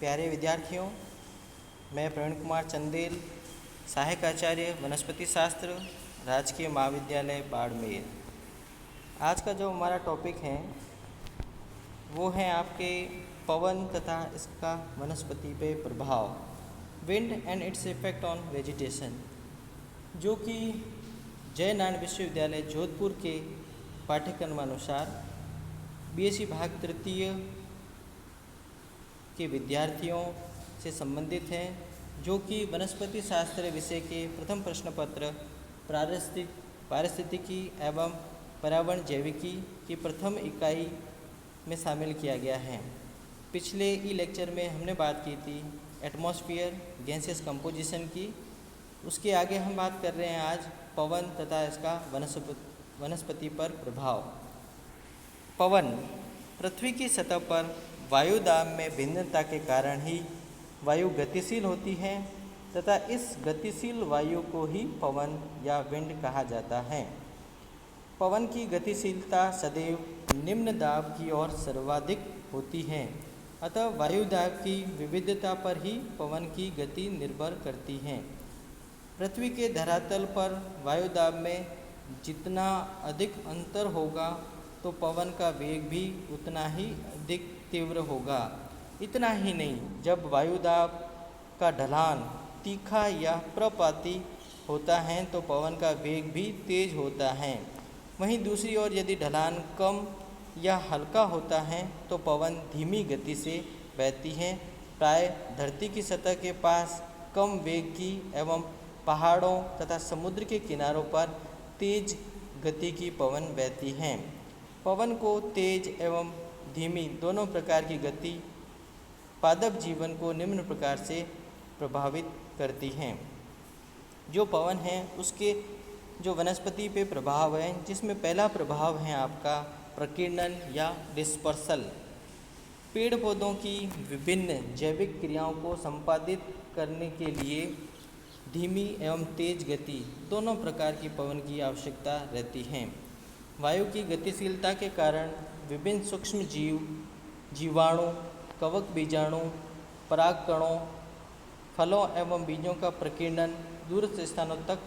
प्यारे विद्यार्थियों, मैं प्रवीण कुमार चंदेल, सहायक आचार्य वनस्पति शास्त्र, राजकीय महाविद्यालय बाड़मेर। आज का जो हमारा टॉपिक है वो है आपके पवन तथा इसका वनस्पति पे प्रभाव, wind and its effect on vegetation, जो कि जय नारायण विश्वविद्यालय जोधपुर के पाठ्यक्रमानुसार बीएससी भाग तृतीय के विद्यार्थियों से संबंधित है, जो कि वनस्पति शास्त्र विषय के प्रथम प्रश्न पत्र पारिस्थितिकी एवं पर्यावरण जैविकी की प्रथम इकाई में शामिल किया गया है। पिछले लेक्चर में हमने बात की थी एटमॉस्फेयर गैसियस कंपोजिशन की। उसके आगे हम बात कर रहे हैं आज पवन तथा इसका वनस्पति पर प्रभाव। पवन पृथ्वी की सतह पर वायु दाब में भिन्नता के कारण ही वायु गतिशील होती है तथा इस गतिशील वायु को ही पवन या विंड कहा जाता है। पवन की गतिशीलता सदैव निम्न दाब की ओर सर्वाधिक होती है, अतः वायु दाब की विविधता पर ही पवन की गति निर्भर करती है। पृथ्वी के धरातल पर वायु दाब में जितना अधिक अंतर होगा तो पवन का वेग भी उतना ही अधिक तीव्र होगा। इतना ही नहीं, जब वायु दाब का ढलान तीखा या प्रपाती होता है तो पवन का वेग भी तेज होता है। वहीं दूसरी ओर यदि ढलान कम या हल्का होता है तो पवन धीमी गति से बहती है। प्राय धरती की सतह के पास कम वेग की एवं पहाड़ों तथा समुद्र के किनारों पर तेज गति की पवन बहती हैं। पवन को तेज एवं धीमी दोनों प्रकार की गति पादप जीवन को निम्न प्रकार से प्रभावित करती हैं। जो पवन है उसके जो वनस्पति पे प्रभाव है, जिसमें पहला प्रभाव है आपका प्रकीर्णन या डिस्पर्सल। पेड़ पौधों की विभिन्न जैविक क्रियाओं को संपादित करने के लिए धीमी एवं तेज गति दोनों प्रकार की पवन की आवश्यकता रहती है। वायु की गतिशीलता के कारण विभिन्न सूक्ष्म जीव, जीवाणु, कवक बीजाणु, परागकणों, फलों एवं बीजों का प्रकीर्णन दूरस्थ स्थानों तक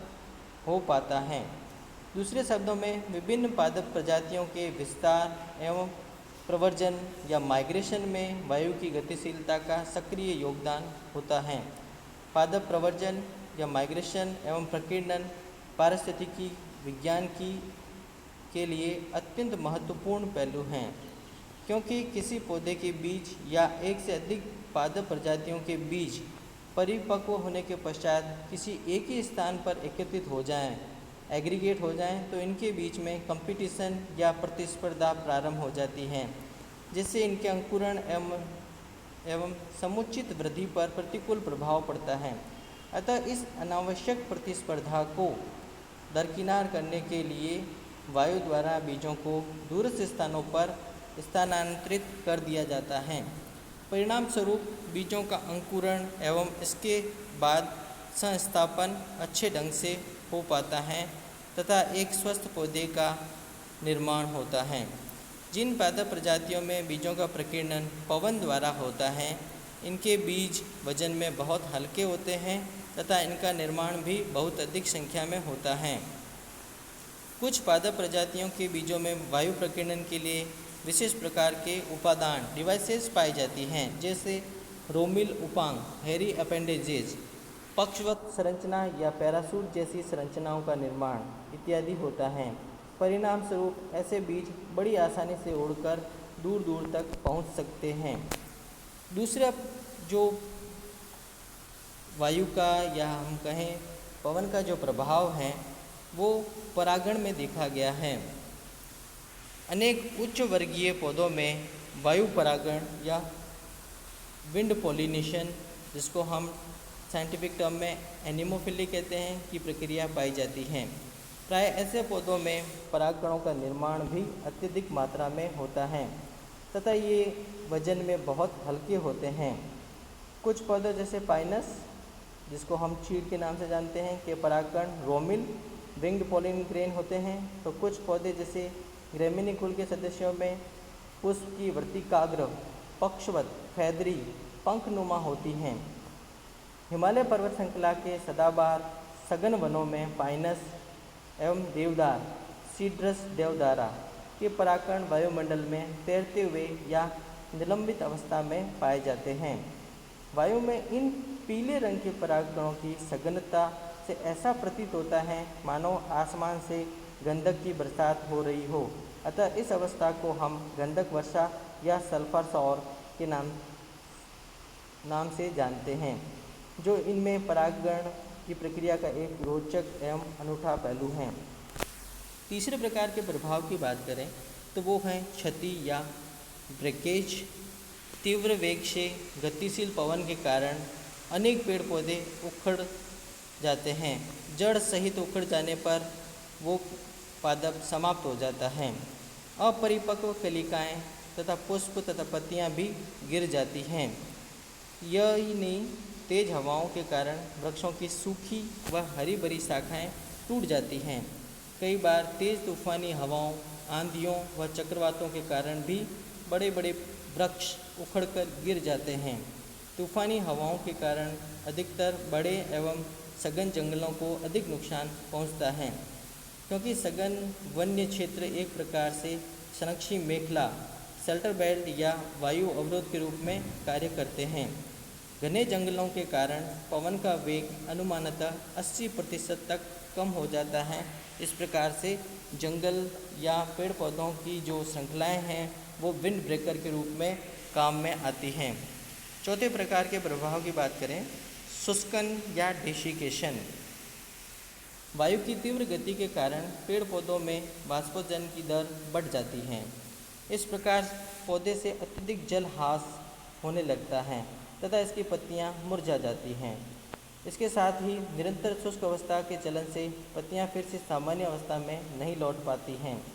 हो पाता है। दूसरे शब्दों में विभिन्न पादप प्रजातियों के विस्तार एवं प्रवर्जन या माइग्रेशन में वायु की गतिशीलता का सक्रिय योगदान होता है। पादप प्रवर्जन या माइग्रेशन एवं प्रकीर्णन पारिस्थितिकी विज्ञान के लिए अत्यंत महत्वपूर्ण पहलू हैं, क्योंकि किसी पौधे के बीज या एक से अधिक पादप प्रजातियों के बीज परिपक्व होने के पश्चात किसी एक ही स्थान पर एकत्रित हो जाएं, एग्रीगेट हो जाएं, तो इनके बीच में कंपटीशन या प्रतिस्पर्धा प्रारंभ हो जाती है, जिससे इनके अंकुरण एवं समुचित वृद्धि पर प्रतिकूल प्रभाव पड़ता है। अतः इस अनावश्यक प्रतिस्पर्धा को दरकिनार करने के लिए वायु द्वारा बीजों को दूरस्थ स्थानों पर स्थानांतरित कर दिया जाता है। परिणाम स्वरूप बीजों का अंकुरण एवं इसके बाद संस्थापन अच्छे ढंग से हो पाता है तथा एक स्वस्थ पौधे का निर्माण होता है। जिन पादप प्रजातियों में बीजों का प्रकीर्णन पवन द्वारा होता है, इनके बीज वजन में बहुत हल्के होते हैं तथा इनका निर्माण भी बहुत अधिक संख्या में होता है। कुछ पादप प्रजातियों के बीजों में वायु प्रकीर्णन के लिए विशेष प्रकार के उपादान डिवाइसेस पाई जाती हैं, जैसे रोमिल उपांग, हेरी अपेंडेजेज, पक्षवत संरचना या पैरासूट जैसी संरचनाओं का निर्माण इत्यादि होता है। परिणाम स्वरूप ऐसे बीज बड़ी आसानी से उड़कर दूर दूर तक पहुंच सकते हैं। दूसरा जो वायु का या हम कहें पवन का जो प्रभाव है वो परागण में देखा गया है। अनेक उच्च वर्गीय पौधों में वायु परागण या विंड पॉलिनेशन, जिसको हम साइंटिफिक टर्म में एनिमोफिली कहते हैं, की प्रक्रिया पाई जाती है। प्राय ऐसे पौधों में परागकणों का निर्माण भी अत्यधिक मात्रा में होता है तथा ये वजन में बहुत हल्के होते हैं। कुछ पौधे जैसे पाइनस, जिसको हम चीड़ के नाम से जानते हैं, के परागकण रोमिल विंग्ड पॉलिन ग्रेन होते हैं, तो कुछ पौधे जैसे ग्रेमिनी कुल के सदस्यों में पुष्प की वर्तिकाग्र, पक्षवत, फैदरी पंखनुमा होती हैं। हिमालय पर्वत श्रृंखला के सदाबहार सघन वनों में पाइनस एवं देवदार सीड्रस देवदारा के परागकण वायुमंडल में तैरते हुए या निलंबित अवस्था में पाए जाते हैं। वायु में इन पीले रंग के परागकणों की सघनता से ऐसा प्रतीत होता है मानो आसमान से गंधक की बरसात हो रही हो। अतः इस अवस्था को हम गंधक वर्षा या सल्फर शॉवर के नाम से जानते हैं, जो इनमें परागण की प्रक्रिया का एक रोचक एवं अनूठा पहलू है। तीसरे प्रकार के प्रभाव की बात करें तो वो है क्षति या ब्रेकेज। तीव्र वेग से गतिशील पवन के कारण अनेक पेड़ पौधे उखड़ जाते हैं। जड़ सहित उखड़ जाने पर वो पादप समाप्त हो जाता है। अपरिपक्व कलिकाएं तथा पुष्प तथा पत्तियां भी गिर जाती हैं। यही नहीं, तेज हवाओं के कारण वृक्षों की सूखी व हरी भरी शाखाएं टूट जाती हैं। कई बार तेज तूफानी हवाओं, आंधियों व चक्रवातों के कारण भी बड़े बड़े वृक्ष उखड़कर गिर जाते हैं। तूफानी हवाओं के कारण अधिकतर बड़े एवं सघन जंगलों को अधिक नुकसान पहुंचता है, क्योंकि सघन वन्य क्षेत्र एक प्रकार से संरक्षी मेखला, शेल्टर बेल्ट या वायु अवरोध के रूप में कार्य करते हैं। घने जंगलों के कारण पवन का वेग अनुमानतः 80% तक कम हो जाता है। इस प्रकार से जंगल या पेड़ पौधों की जो श्रृंखलाएं हैं वो विंड ब्रेकर के रूप में काम में आती हैं। चौथे प्रकार के प्रभाव की बात करें, शुष्कन या डेसिकेशन। वायु की तीव्र गति के कारण पेड़ पौधों में बाष्पोत्सर्जन की दर बढ़ जाती है। इस प्रकार पौधे से अत्यधिक जल ह्रास होने लगता है तथा इसकी पत्तियां मुरझा जाती हैं। इसके साथ ही निरंतर शुष्क अवस्था के चलन से पत्तियां फिर से सामान्य अवस्था में नहीं लौट पाती हैं।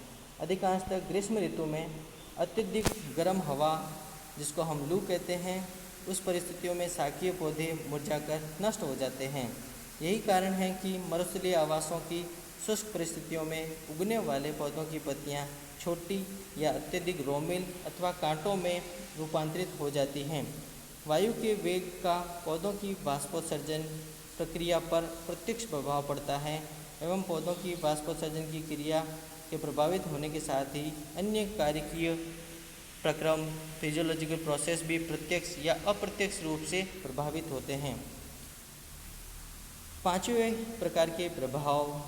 अधिकांशतः ग्रीष्म ऋतु में अत्यधिक गर्म हवा, जिसको हम लू कहते हैं, उस परिस्थितियों में शाकीय पौधे मुरझाकर नष्ट हो जाते हैं। यही कारण है कि मरुस्थलीय आवासों की शुष्क परिस्थितियों में उगने वाले पौधों की पत्तियां छोटी या अत्यधिक रोमिल अथवा कांटों में रूपांतरित हो जाती हैं। वायु के वेग का पौधों की बाष्पोत्सर्जन प्रक्रिया पर प्रत्यक्ष प्रभाव पड़ता है एवं पौधों की बाष्पोत्सर्जन की क्रिया के प्रभावित होने के साथ ही अन्य कार्यकीय प्रक्रम, फिजियोलॉजिकल प्रोसेस भी प्रत्यक्ष या अप्रत्यक्ष रूप से प्रभावित होते हैं। पांचवें प्रकार के प्रभाव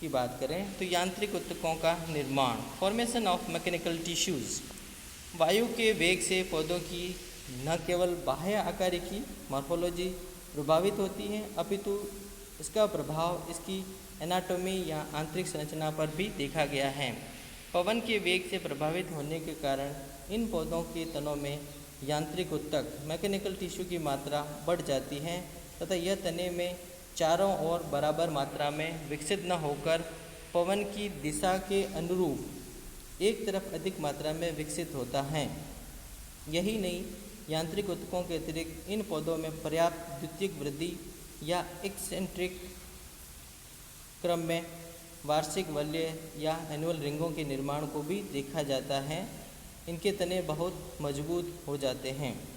की बात करें तो यांत्रिक ऊतकों का निर्माण, फॉर्मेशन ऑफ मैकेनिकल टिश्यूज़। वायु के वेग से पौधों की न केवल बाह्य आकारिकी मॉर्फोलॉजी प्रभावित होती है, अपितु इसका प्रभाव इसकी एनाटॉमी या आंतरिक संरचना पर भी देखा गया है। पवन के वेग से प्रभावित होने के कारण इन पौधों के तनों में यांत्रिक ऊतक मैकेनिकल टिश्यू की मात्रा बढ़ जाती है तथा यह तने में चारों ओर बराबर मात्रा में विकसित न होकर पवन की दिशा के अनुरूप एक तरफ अधिक मात्रा में विकसित होता है। यही नहीं, यांत्रिक ऊतकों के अतिरिक्त इन पौधों में पर्याप्त द्वितीयक वृद्धि या एक्सेंट्रिक क्रम में वार्षिक वलय या एनुअल रिंगों के निर्माण को भी देखा जाता है। इनके तने बहुत मजबूत हो जाते हैं।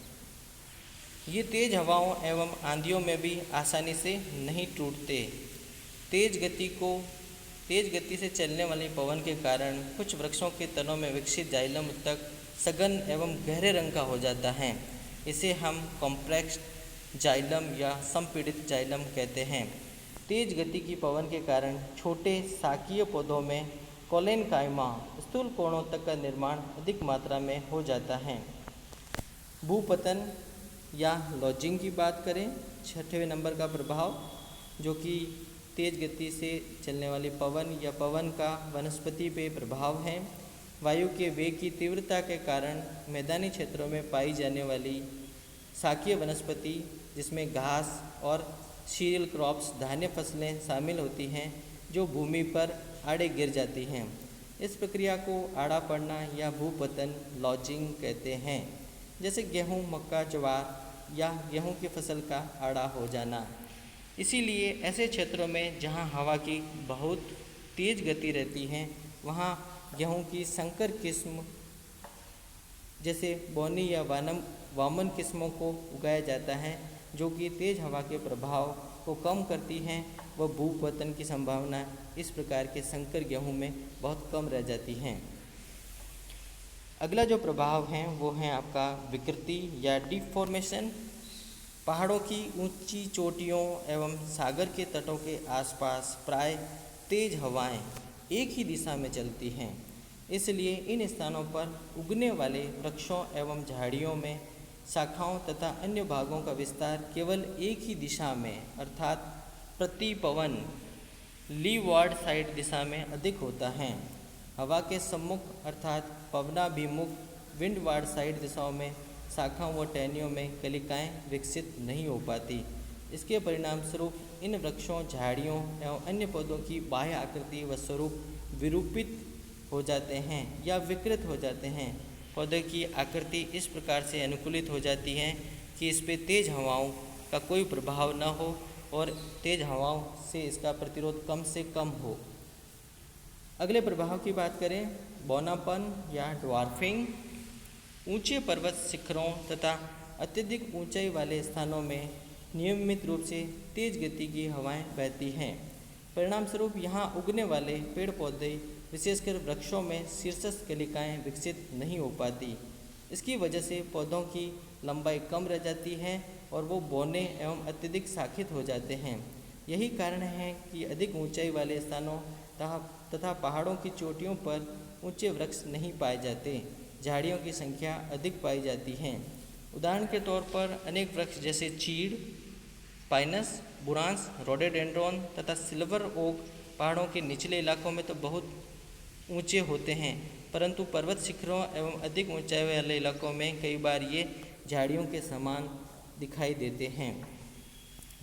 ये तेज हवाओं एवं आंधियों में भी आसानी से नहीं टूटते। तेज गति से चलने वाली पवन के कारण कुछ वृक्षों के तनों में विकसित जाइलम ऊतक सघन एवं गहरे रंग का हो जाता है। इसे हम कॉम्प्लेक्स्ड जाइलम या संपीड़ित जाइलम कहते हैं। तेज गति की पवन के कारण छोटे शाकीय पौधों में कोलेनकाइमा स्थूल कोणों तक का निर्माण अधिक मात्रा में हो जाता है। भूपतन या लॉजिंग की बात करें, छठवें नंबर का प्रभाव, जो कि तेज गति से चलने वाली पवन या पवन का वनस्पति पे प्रभाव है। वायु के वेग की तीव्रता के कारण मैदानी क्षेत्रों में पाई जाने वाली शाकीय वनस्पति, जिसमें घास और सीरियल क्रॉप्स धान्य फसलें शामिल होती हैं, जो भूमि पर आड़े गिर जाती हैं। इस प्रक्रिया को आड़ा पड़ना या भूपतन लॉजिंग कहते हैं। जैसे गेहूँ, मक्का, ज्वार या गेहूँ की फसल का आड़ा हो जाना। इसीलिए ऐसे क्षेत्रों में जहाँ हवा की बहुत तेज गति रहती है, वहाँ गेहूँ की संकर किस्म जैसे बोनी या वामन किस्मों को उगाया जाता है, जो कि तेज़ हवा के प्रभाव को कम करती हैं व भूपतन की संभावना इस प्रकार के संकर गेहूं में बहुत कम रह जाती हैं। अगला जो प्रभाव है वो है आपका विकृति या डिफॉर्मेशन। पहाड़ों की ऊंची चोटियों एवं सागर के तटों के आसपास प्राय तेज हवाएं एक ही दिशा में चलती हैं, इसलिए इन स्थानों पर उगने वाले वृक्षों एवं झाड़ियों में शाखाओं तथा अन्य भागों का विस्तार केवल एक ही दिशा में अर्थात प्रतिपवन लीवार्ड साइड दिशा में अधिक होता है। हवा के सम्मुख अर्थात पवनाभिमुख विंडवार्ड साइड दिशाओं में शाखाओं व टहनियों में कलिकाएं विकसित नहीं हो पाती। इसके परिणाम स्वरूप इन वृक्षों, झाड़ियों एवं अन्य पौधों की बाह्य आकृति व स्वरूप विरूपित हो जाते हैं या विकृत हो जाते हैं। पौधे की आकृति इस प्रकार से अनुकूलित हो जाती है कि इस पर तेज़ हवाओं का कोई प्रभाव न हो और तेज़ हवाओं से इसका प्रतिरोध कम से कम हो। अगले प्रभाव की बात करें, बौनापन या ड्वार्फिंग। ऊंचे पर्वत शिखरों तथा अत्यधिक ऊंचाई वाले स्थानों में नियमित रूप से तेज गति की हवाएं बहती हैं। परिणाम स्वरूप यहाँ उगने वाले पेड़ पौधे विशेषकर वृक्षों में शीर्षस्थ कलिकाएं विकसित नहीं हो पाती। इसकी वजह से पौधों की लंबाई कम रह जाती है और वो बौने एवं अत्यधिक शाखित हो जाते हैं। यही कारण है कि अधिक ऊंचाई वाले स्थानों तथा पहाड़ों की चोटियों पर ऊंचे वृक्ष नहीं पाए जाते, झाड़ियों की संख्या अधिक पाई जाती है। उदाहरण के तौर पर अनेक वृक्ष जैसे चीड़, पाइनस, बुरांस, रोडेडेंड्रॉन तथा सिल्वर ओक पहाड़ों के निचले इलाकों में तो बहुत ऊंचे होते हैं, परंतु पर्वत शिखरों एवं अधिक ऊंचाई वाले इलाकों में कई बार ये झाड़ियों के समान दिखाई देते हैं।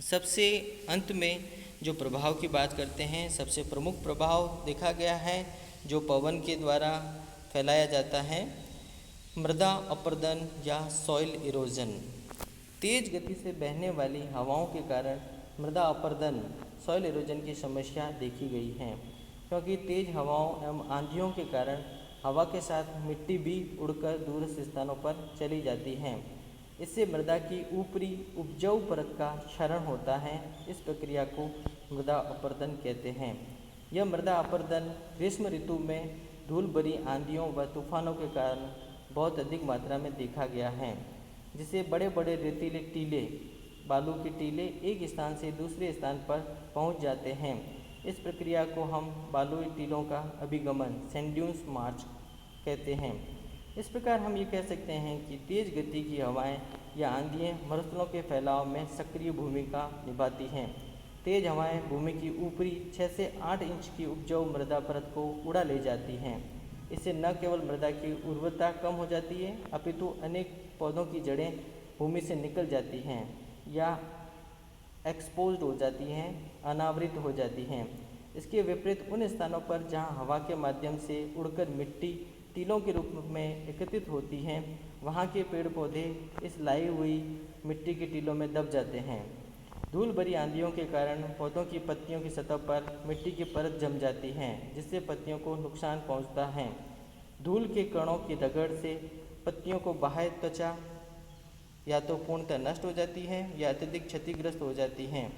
सबसे अंत में जो प्रभाव की बात करते हैं, सबसे प्रमुख प्रभाव देखा गया है जो पवन के द्वारा फैलाया जाता है, मृदा अपरदन या सॉइल इरोजन। तेज गति से बहने वाली हवाओं के कारण मृदा अपरदन सॉइल इरोजन की समस्या देखी गई है, क्योंकि तेज हवाओं एवं आंधियों के कारण हवा के साथ मिट्टी भी उड़कर दूरस्थ स्थानों पर चली जाती है। इससे मृदा की ऊपरी उपजाऊ परत का क्षरण होता है। इस प्रक्रिया को मृदा अपरदन कहते हैं। यह मृदा अपरदन ग्रीष्म ऋतु में धूल भरी आंधियों व तूफानों के कारण बहुत अधिक मात्रा में देखा गया है, जिससे बड़े बड़े रेतीले टीले, बालू के टीले एक स्थान से दूसरे स्थान पर पहुंच जाते हैं। इस प्रक्रिया को हम बालुई टीलों का अभिगमन सैंड-ड्यून्स मार्च कहते हैं। इस प्रकार हम ये कह सकते हैं कि तेज गति की हवाएं या आंधियाँ मरुस्थलों के फैलाव में सक्रिय भूमिका निभाती हैं। तेज हवाएं भूमि की ऊपरी 6 से 8 इंच की उपजाऊ मृदा परत को उड़ा ले जाती हैं। इससे न केवल मृदा की उर्वरता कम हो जाती है, अपितु अनेक पौधों की जड़ें भूमि से निकल जाती हैं या एक्सपोज्ड हो जाती हैं, अनावृत हो जाती हैं। इसके विपरीत उन स्थानों पर जहां हवा के माध्यम से उड़कर मिट्टी टीलों के रूप में एकत्रित होती हैं, वहां के पेड़ पौधे इस लाई हुई मिट्टी के टीलों में दब जाते हैं। धूल भरी आंधियों के कारण पौधों की पत्तियों की सतह पर मिट्टी की परत जम जाती है, जिससे पत्तियों को नुकसान पहुंचता है। धूल के कणों की रगड़ से पत्तियों को बाह्य त्वचा या तो पूर्णतः नष्ट हो जाती है या अत्यधिक क्षतिग्रस्त हो जाती हैं।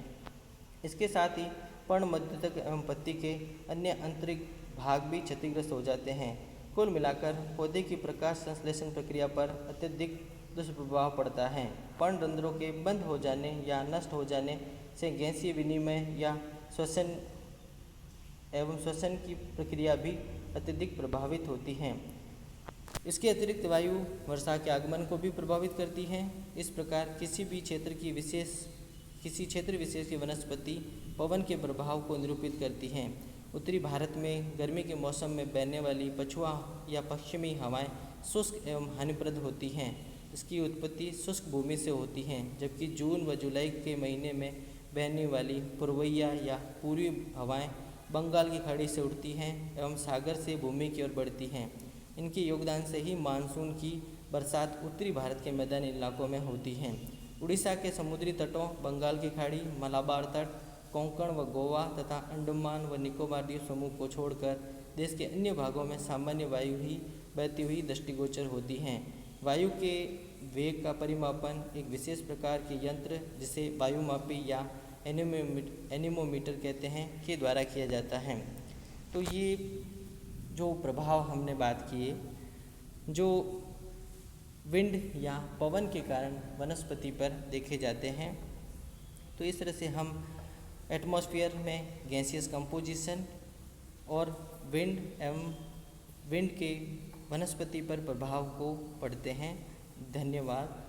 इसके साथ ही पर्ण मध्यतक एवं पत्ती के अन्य आंतरिक भाग भी क्षतिग्रस्त हो जाते हैं। कुल मिलाकर पौधे की प्रकाश संश्लेषण प्रक्रिया पर अत्यधिक दुष्प्रभाव पड़ता है। पर्णरंध्रों के बंद हो जाने या नष्ट हो जाने से गैसीय विनिमय या श्वसन की प्रक्रिया भी अत्यधिक प्रभावित होती है। इसके अतिरिक्त वायु वर्षा के आगमन को भी प्रभावित करती है। इस प्रकार किसी क्षेत्र विशेष की वनस्पति पवन के प्रभाव को निरूपित करती हैं। उत्तरी भारत में गर्मी के मौसम में बहने वाली पछुआ या पश्चिमी हवाएं शुष्क एवं हानिप्रद होती हैं। इसकी उत्पत्ति शुष्क भूमि से होती है, जबकि जून व जुलाई के महीने में बहने वाली पूर्वैया या पूर्वी हवाएं बंगाल की खाड़ी से उड़ती हैं एवं सागर से भूमि की ओर बढ़ती हैं। इनके योगदान से ही मानसून की बरसात उत्तरी भारत के मैदानी इलाकों में होती हैं। उड़ीसा के समुद्री तटों, बंगाल की खाड़ी, मलाबार तट, कोंकण व गोवा तथा अंडमान व निकोबार द्वीप समूह को छोड़कर देश के अन्य भागों में सामान्य वायु ही बहती हुई दृष्टिगोचर होती हैं। वायु के वेग का परिमापन एक विशेष प्रकार के यंत्र जिसे वायुमापी या एनीमोमीटर कहते हैं के द्वारा किया जाता है। तो ये जो प्रभाव हमने बात किए जो विंड या पवन के कारण वनस्पति पर देखे जाते हैं, तो इस तरह से हम एटमॉस्फेयर में गैसियस कंपोजिशन और विंड के वनस्पति पर प्रभाव को पढ़ते हैं। धन्यवाद।